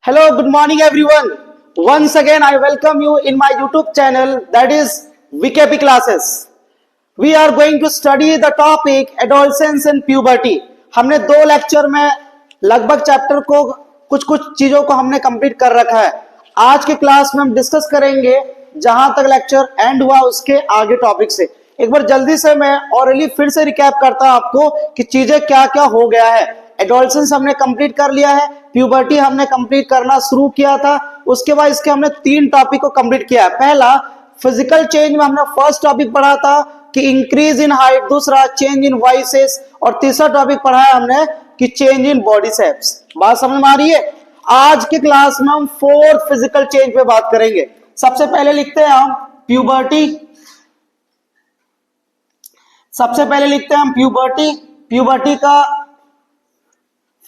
Hello, good morning everyone. Once again I welcome you in my YouTube channel, that is VKP classes. We are going to study the topic adolescence and puberty. हमने दो lecture में लगभग chapter को कुछ चीजों को हमने complete कर रखा है. आज के क्लास में हम डिस्कस करेंगे जहां तक लेक्चर एंड हुआ उसके आगे टॉपिक से. एक बार जल्दी से मैं ऑरली फिर से रिकैप करता हूं आपको कि चीजें क्या क्या हो गया है. एडोलसेंस हमने कंप्लीट कर लिया है, प्यूबर्टी हमने कंप्लीट करना शुरू किया था, उसके बाद इसके हमने 3 टॉपिक को कंप्लीट किया है. पहला फिजिकल चेंज में हमने फर्स्ट टॉपिक पढ़ा था कि इंक्रीज इन हाइट, दूसरा चेंज इन वॉइसेस और तीसरा टॉपिक पढ़ा है हमने कि चेंज इन बॉडी शेप्स. बात समझ में आ रही है. आज के क्लास में हम फोर्थ फिजिकल चेंज पे बात करेंगे. सबसे पहले लिखते हैं हम प्यूबर्टी. सबसे पहले लिखते हैं हम प्यूबर्टी. प्यूबर्टी का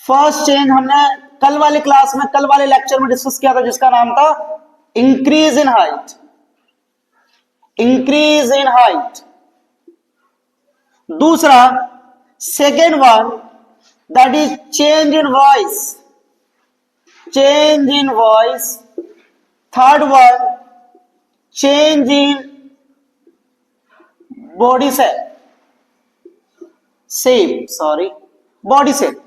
फर्स्ट चेंज हमने कल वाले क्लास में, कल वाले लेक्चर में डिस्कस किया था, जिसका नाम था increase in height. Increase in height. दूसरा second one that is change in voice. Change in voice. Third one change in body body shape.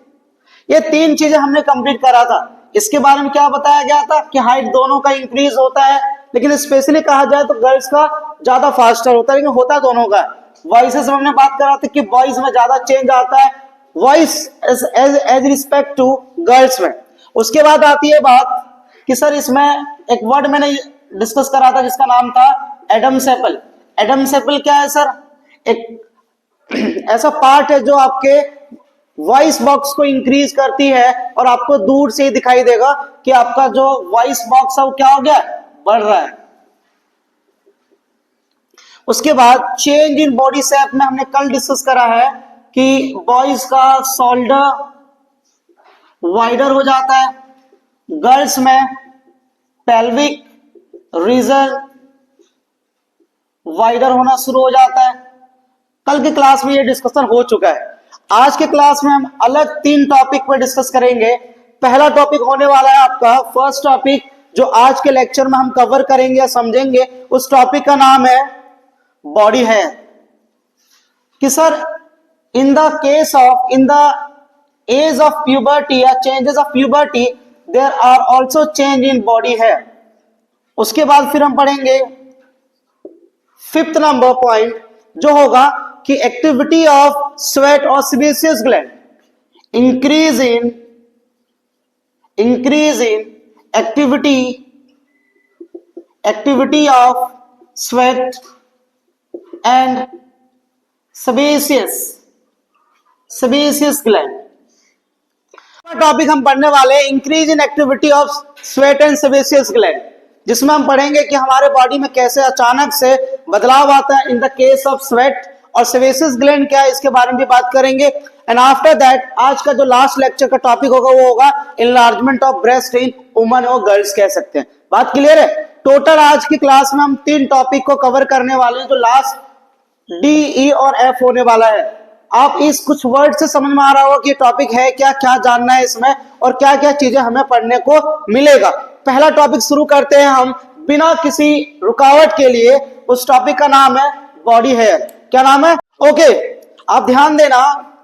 ये 3 चीजें हमने कंप्लीट करा था. इसके बारे में क्या बताया गया था कि हाइट दोनों का इंक्रीज होता है, लेकिन स्पेशली कहा जाए तो गर्ल्स का ज्यादा फास्टर होता है, लेकिन होता दोनों का. वॉइसेस में हमने बात करा था कि बॉयज में ज्यादा चेंज आता है, voice as respect to girls में. उसके बाद आती है बात कि सर इसमें एक वर्ड मैंने डिस्कस करा था जिसका नाम था एडम सेपल. एडम सेपल क्या है सर? एक ऐसा पार्ट है जो आपके वॉइस बॉक्स को इंक्रीज करती है और आपको दूर से ही दिखाई देगा कि आपका जो वॉइस बॉक्स है वो क्या हो गया, बढ़ रहा है. उसके बाद चेंज इन बॉडी शेप में हमने कल डिस्कस करा है कि बॉयज का शोल्डर वाइडर हो जाता है, गर्ल्स में पेल्विक रीजन वाइडर होना शुरू हो जाता है. कल के क्लास में ये डिस्कशन हो चुका है. आज के क्लास में हम अलग 3 टॉपिक पर डिस्कस करेंगे. पहला टॉपिक होने वाला है आपका फर्स्ट टॉपिक जो आज के लेक्चर में हम कवर करेंगे या समझेंगे. उस टॉपिक का नाम है बॉडी हेयर. कि sir in the case of in the age of puberty या changes of puberty there are also change in body hair. उसके बाद फिर हम पढ़ेंगे 5th नंबर पॉइंट जो होगा कि एक्टिविटी ऑफ स्वेट और sebaceous gland. Increase in activity of sweat and sebaceous gland. Topic हम पढ़ने वाले increase in activity of sweat and sebaceous gland, जिसमें हम पढ़ेंगे कि हमारे बॉडी में कैसे अचानक से बदलाव आता है in the case of sweat, और सेबेशियस ग्लैंड क्या है इसके बारे में भी बात करेंगे. एंड आफ्टर दैट आज का जो लास्ट लेक्चर का टॉपिक होगा वो होगा enlargement of breast in woman और गर्ल्स कह सकते हैं. बात क्लियर है. टोटल आज की क्लास में हम 3 टॉपिक को कवर करने वाले हैं, जो लास्ट डी, ई और एफ होने वाला है. आप इस कुछ वर्ड से समझ में आ रहा होगा कि टॉपिक है क्या, क्या जानना है इसमें और क्या क्या चीजें हमें पढ़ने को मिलेगा. पहला टॉपिक शुरू करते हैं हम बिना किसी रुकावट के लिए. उस टॉपिक का नाम है बॉडी हेयर. क्या नाम है? ओके, आप ध्यान देना.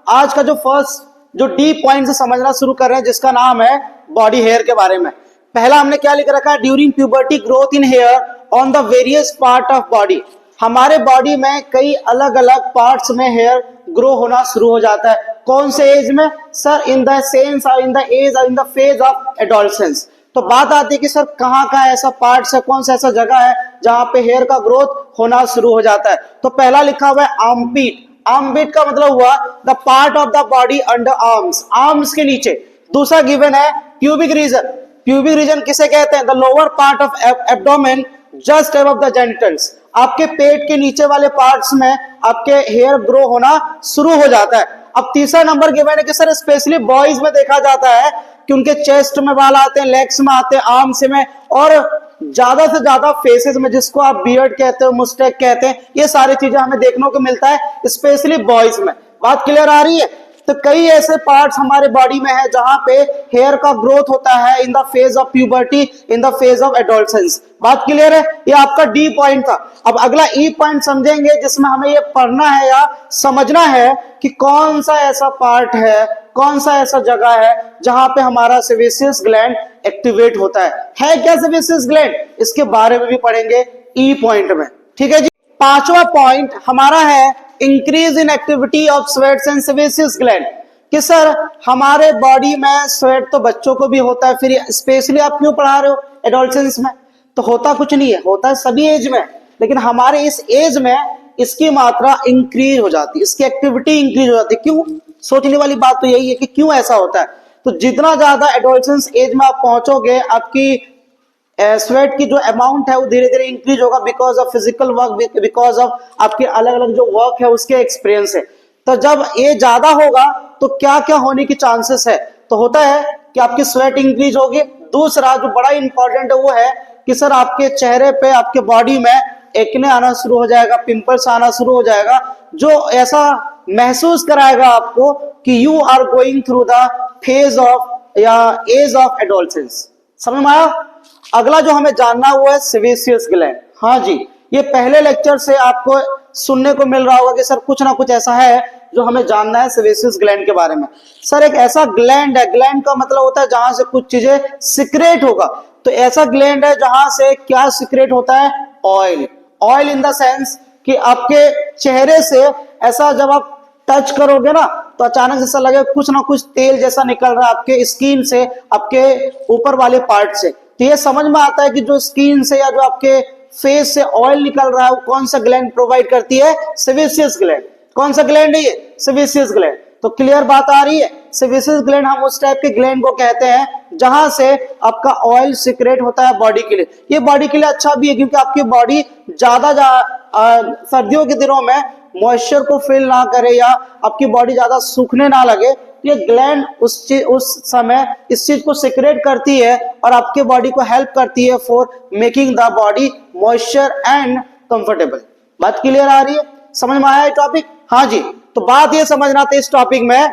आज का जो फर्स्ट जो डी पॉइंट से समझना शुरू कर रहे हैं जिसका नाम है बॉडी हेयर के बारे में. पहला हमने क्या लिख रखा है? During puberty growth in hair on the various part of body. हमारे बॉडी में कई अलग अलग पार्ट्स में हेयर ग्रो होना शुरू हो जाता है. कौन से एज में? सर इन द सेंस और इन द एज और इन द फेज ऑफ एडोलसेंस. तो बात आती है कि सर कहाँ का ऐसा पार्ट है, कौन सा ऐसा जगह है जहां पे हेयर का ग्रोथ होना शुरू हो जाता है. तो पहला लिखा हुआ है आर्मपिट. आर्मपिट का मतलब हुआ the part of the body under arms, arms के नीचे. दूसरा गिवन है प्यूबिक रीजन. प्यूबिक रीजन किसे कहते हैं? The lower part of abdomen just above the genitals. आपके पेट के नीचे वाले पार्ट्स में आपके हेयर ग्रो होना शुरू हो जाता है. अब तीसरा नंबर गिवन है कि सर स्पेशली बॉयज में देखा जाता है कि उनके चेस्ट में बाल आते हैं, लेग्स में आते हैं, आर्म्स में, और ज्यादा से ज्यादा फेसेस में, जिसको आप बियर्ड कहते हो, मुस्टैच कहते हैं. ये सारी चीजें हमें देखने को मिलता है स्पेशली बॉयज में. बात क्लियर आ रही है. तो कई ऐसे पार्ट्स हमारे बॉडी में है जहां पे हेयर का ग्रोथ होता है in the phase of puberty, in the phase of adolescence. बात क्लियर है? ये आपका डी पॉइंट था। अब अगला ई पॉइंट समझेंगे जिसमें हमें ये पढ़ना है या समझना है कि कौन सा ऐसा पार्ट है, कौन सा ऐसा जगह है जहां पे हमारा सेबेसियस ग्लैंड एक्टिवेट होता है क्या सेबेसियस ग्लैंड? इसके बारे में भी पढ़ेंगे ई पॉइंट में। ठीक है जी। पांचवा पॉइंट हमारा है increase in activity of sweats and sebaceous gland. कि सर हमारे बॉडी में स्वेट तो बच्चों को भी होता है, फिर स्पेशली आप क्यों पढ़ा रहे हो एडोलसेंस में? तो होता कुछ नहीं है, होता है सभी एज में, लेकिन हमारे इस एज में इसकी मात्रा इंक्रीज हो जाती है, इसकी एक्टिविटी इंक्रीज हो जाती है। क्यों? सोचने वाली बात तो यही है कि क्यों ऐसा होता है। तो जितना ज्यादा एडोलसेंस एज में आप पहुंचोगे, आपकी स्वेट की जो अमाउंट है वो धीरे धीरे इंक्रीज होगा because of physical work, because of आपके अलग अलग जो वर्क है उसके एक्सपीरियंस है। तो जब ये ज्यादा होगा तो क्या क्या होने की चांसेस है? तो होता है कि आपकी स्वेट इंक्रीज होगी। दूसरा जो बड़ा इंपॉर्टेंट है वो है कि सर आपके चेहरे पे, आपके बॉडी में एक्ने आना शुरू हो जाएगा, पिंपल्स आना शुरू हो जाएगा, जो ऐसा महसूस कराएगा आपको कि you are going through the phase of या एज ऑफ एडोलसेंस। समझ में आया? अगला जो हमें जानना है वो है सेबेसियस ग्लैंड। हाँ जी, ये पहले लेक्चर से आपको सुनने को मिल रहा होगा कि सर कुछ ना कुछ ऐसा है जो हमें जानना है सेबेसियस ग्लैंड के बारे में। सर एक ऐसा ग्लैंड है, ग्लैंड का मतलब होता है जहां से कुछ चीजें सिक्रेट होगा। तो ऐसा ग्लैंड है जहां से क्या सिक्रेट होता है? Oil. Oil in the sense कि आपके चेहरे से ऐसा जब आप टच करोगे ना तो अचानक से ऐसा लगेगा कुछ ना कुछ तेल जैसा निकल रहा है आपके स्किन से, आपके ऊपर वाले पार्ट से। तो ये समझ में आता है कि जो स्किन से या जो आपके फेस से ऑयल निकल रहा है वो कौन सा ग्लैंड प्रोवाइड करती है? Sebaceous gland. कौन सा ग्लैंड है ये? Sebaceous gland. तो क्लियर बात आ रही है? सेबेसियस ग्लैंड हम उस टाइप के ग्लैंड को कहते हैं जहां से आपका ऑयल सिक्रेट होता है बॉडी के लिए। ये बॉडी के लिए अच्छा भी है क्योंकि आपकी बॉडी ज्यादा सर्दियों के दिनों में मॉइस्चर को फील ना करे या आपकी बॉडी ज्यादा सूखने ना लगे, ये ग्लैंड उस समय इस चीज को सिक्रेट करती है और आपके बॉडी को हेल्प करती है for making the body moisture and comfortable. बात क्लियर आ रही है? समझ में आया ये टॉपिक? हाँ जी। तो बात ये समझना था इस टॉपिक में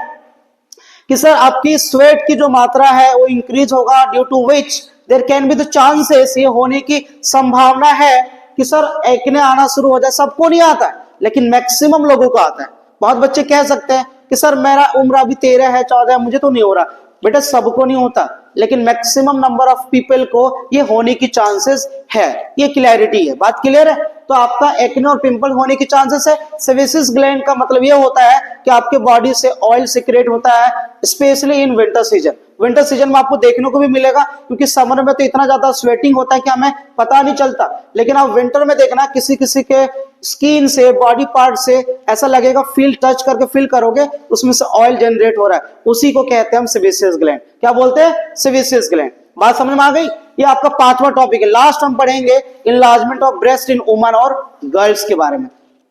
कि सर आपकी स्वेट की जो मात्रा है वो इंक्रीज होगा, due to which there can be the chances, ये होने की संभावना है कि सर एक्ने आना शुरू हो जाए। सबको नहीं आता है लेकिन मैक्सिमम लोगों को आता है। बहुत बच्चे कह सकते हैं कि सर मेरा उम्र अभी 13 है, 14 है, मुझे तो नहीं हो रहा। बेटा सबको नहीं होता, लेकिन मैक्सिमम नंबर ऑफ पीपल को ये होने की चांसेस है। ये क्लैरिटी है। बात क्लियर है? तो आपका एक्ने और पिंपल होने की चांसेस है। सेबेसियस ग्लैंड का मतलब ये होता है कि आपके बॉडी से ऑयल सिक्रेट होता है, specially in winter season. Winter season में आपको देखने को भी मिलेगा क्योंकि समर में तो इतना ज्यादा स्वेटिंग होता है कि हमें पता नहीं चलता, लेकिन आप विंटर में देखना किसी किसी के स्किन से, बॉडी पार्ट से ऐसा लगेगा, फील टच करके फील करोगे उसमें से ऑयल जनरेट हो रहा है। उसी को कहते हैं हम सेबेसियस ग्लैंड। क्या बोलते हैं? Sebaceous gland. बात समझ में आ गई? ये आपका पांचवा टॉपिक है। लास्ट हम पढ़ेंगे enlargement of breast in woman और गर्ल्स के बारे में।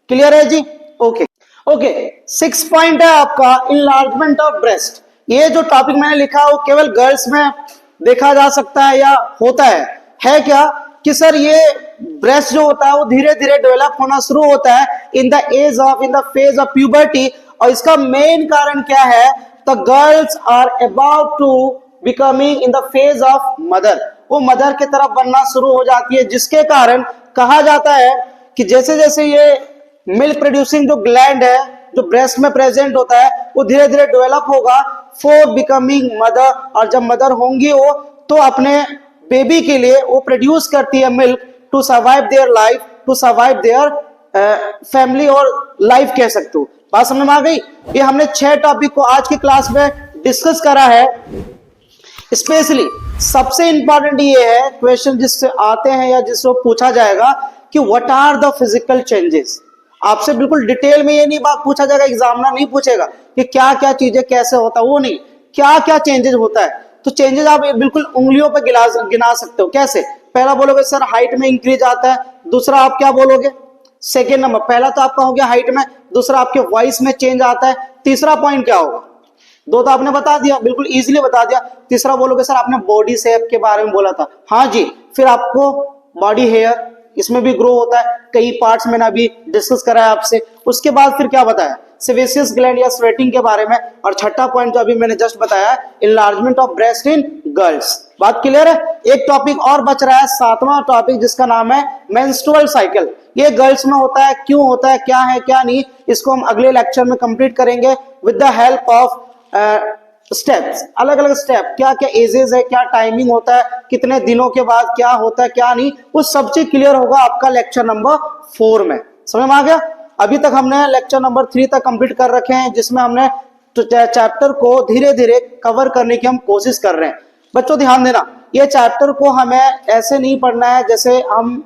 क्लियर है जी? Okay okay. 6 पॉइंट है आपका इनलार्जमेंट ऑफ ब्रेस्ट। ये जो टॉपिक मैंने लिखा वो केवल गर्ल्स में देखा जा सकता है या होता है क्या कि सर ये ब्रेस्ट जो होता है वो धीरे धीरे डेवलप होना शुरू होता है in the phase of puberty. और इसका मेन कारण क्या है? The girls are about to becoming in the phase of mother. वो मदर की तरफ बनना शुरू हो जाती है, जिसके कारण कहा जाता है कि जैसे जैसे ये मिल्क प्रोड्यूसिंग जो ग्लैंड है जो ब्रेस्ट में प्रेजेंट होता है वो धीरे धीरे डेवलप होगा फॉर बिकमिंग मदर। और जब मदर होंगी वो तो अपने बेबी के लिए वो प्रोड्यूस करती है milk to survive their life, to survive their family और लाइफ कह सकते हो। बात समझ में आ गई? ये हमने 6 टॉपिक को आज की क्लास में डिस्कस करा है। स्पेशली सबसे इंपॉर्टेंट ये है क्वेश्चन जिससे आते हैं या जिससे पूछा जाएगा कि what are the physical changes. आपसे बिल्कुल डिटेल में ये नहीं बात पूछा जाएगा, एग्जामिनर नहीं पूछेगा कि क्या क्या चीजें कैसे होता है, वो नहीं, क्या क्या चेंजेस होता है। तो चेंजेस आप बिल्कुल उंगलियों पर गिना सकते हो। कैसे? पहला बोलोगे सर हाइट में इंक्रीज आता है। दूसरा आप क्या बोलोगे? सेकेंड नंबर, पहला तो आपका हो गया हाइट में, दूसरा आपके वॉइस में चेंज आता है। तीसरा पॉइंट क्या होगा? 2 तो आपने बता दिया, बिल्कुल इजीली बता दिया। तीसरा बोलोगे सर आपने बॉडी शेप के बारे में बोला था। हाँ जी। फिर आपको बॉडी हेयर, इसमें भी ग्रो होता है, कई पार्ट्स मैंने अभी डिस्कस करा है आपसे। उसके बाद फिर क्या बताया? सेबेसियस ग्लैंड या स्वेटिंग के बारे में, और छठा पॉइंट जो अभी मैंने जस्ट बताया enlargement of breast in girls. बात क्लियर है? एक टॉपिक और बच रहा है, सातवां टॉपिक, जिसका नाम है मेंस्ट्रुअल साइकिल। ये गर्ल्स में होता है, क्यों होता है, क्या है क्या नहीं, इसको हम अगले लेक्चर में कंप्लीट करेंगे with the help of steps, अलग अलग स्टेप, क्या क्या एजेस है, क्या टाइमिंग होता है, कितने दिनों के बाद क्या होता है क्या नहीं, वो सब चीज क्लियर होगा आपका लेक्चर नंबर 4 में। समझ में आ गया? अभी तक हमने लेक्चर नंबर 3 तक कंप्लीट कर रखे हैं, जिसमें हमने चैप्टर को धीरे धीरे कवर करने की हम कोशिश कर रहे हैं। बच्चों ध्यान देना, ये चैप्टर को हमें ऐसे नहीं पढ़ना है जैसे हम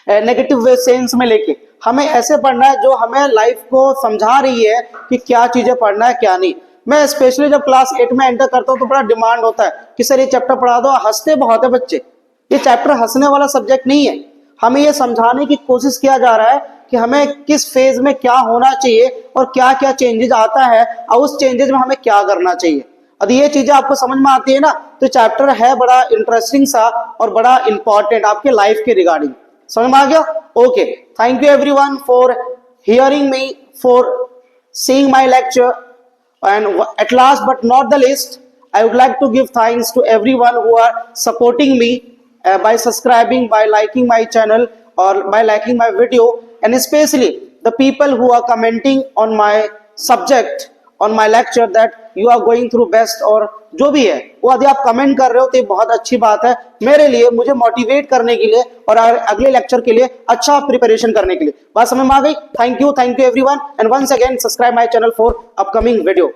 नेगेटिव वे सेंस में लेके, हमें ऐसे पढ़ना है जो हमें लाइफ को समझा रही है कि क्या चीजें पढ़ना है क्या नहीं। मैं स्पेशली जब क्लास 8 में एंटर करता हूँ तो बड़ा डिमांड होता है कि सर ये चैप्टर पढ़ा दो, हंसते बहुत है बच्चे। ये चैप्टर हंसने वाला सब्जेक्ट नहीं है, हमें ये समझाने की कोशिश किया जा रहा है कि हमें किस फेज में क्या होना चाहिए और क्या क्या चेंजेस आता है और उस चेंजेस में हमें क्या करना चाहिए। यदि ये चीजें आपको समझ में आती है ना, तो चैप्टर है बड़ा इंटरेस्टिंग सा और बड़ा इंपॉर्टेंट आपके लाइफ के रिगार्डिंग। समझ में आ गया? Okay, thank you everyone for hearing me, for seeing my lecture, and at last but not the least, I would like to give thanks to everyone who are supporting me by subscribing, by liking my channel or by liking my video, and especially the people who are commenting on my subject, on my lecture, that you are going through best, और जो भी है वो यदि आप comment कर रहे हो तो ये बहुत अच्छी बात है मेरे लिए, मुझे मोटिवेट करने के लिए और अगले लेक्चर के लिए अच्छा प्रिपरेशन करने के लिए। बात समझ में आ गई? Thank you everyone, and once again subscribe my channel for upcoming video.